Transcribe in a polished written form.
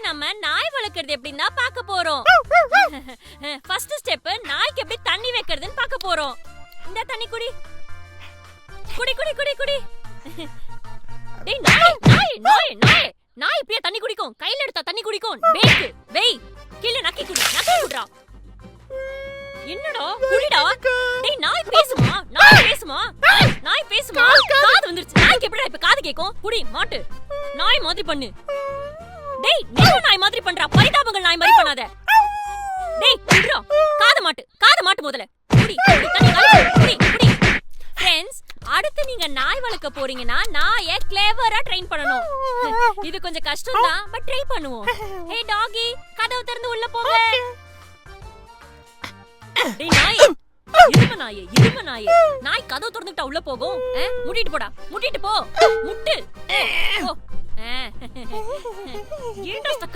நம்ம நாய் வளர்க்கறது எப்படின்னு தான் பார்க்க போறோம். ஃபர்ஸ்ட் ஸ்டெப் நாய்க்கு எப்படி தண்ணி வைக்கிறதுன்னு பார்க்க போறோம். இந்த தண்ணி குடி குடி குடி குடி குடி. டேய் நாய் நாய் நாய் நாய் நாய் இப்படியே தண்ணி குடிக்கும். கையில எடுத்தா தண்ணி குடிக்கும். பேக்கு வெய் கீழ நக்கி குடி நக்கி குடுறா. என்னடா குடிடா. டேய் நாய் பேசுமா நாய் பேசுமா காது வந்துருச்சு. நாய்க்கு எப்படிடா இப்ப காது கேக்கும்? குடி மாட்டு நாய் மாதிரி பண்ணு. டேய் நீயும் நாய் மாதிரி பண்றா. பரிதாபங்கள் நாய் மாதிரி பண்ணாத. டேய் குடிடா. காது மாட்டு முதல்ல. குடி குடி தண்ணி குடி குடி. ஃப்ரெண்ட்ஸ், அடுத்து நீங்க நாய் வளர்க்க போறீங்கன்னா நாயை கிளேவரா ட்ரெயின் பண்ணனும். இது கொஞ்சம் கஷ்டம் தான், பட் ட்ரை பண்ணுவோம். ஹே டாகி, கதவு திறந்து உள்ள போங்க. டேய் நாய், இரும நாயே. நாய் கதவு திறந்துட்டா உள்ள போகும். முட்டிட்டு போடா, முட்டிட்டு போ. முட்டு. போ. ஏன்டா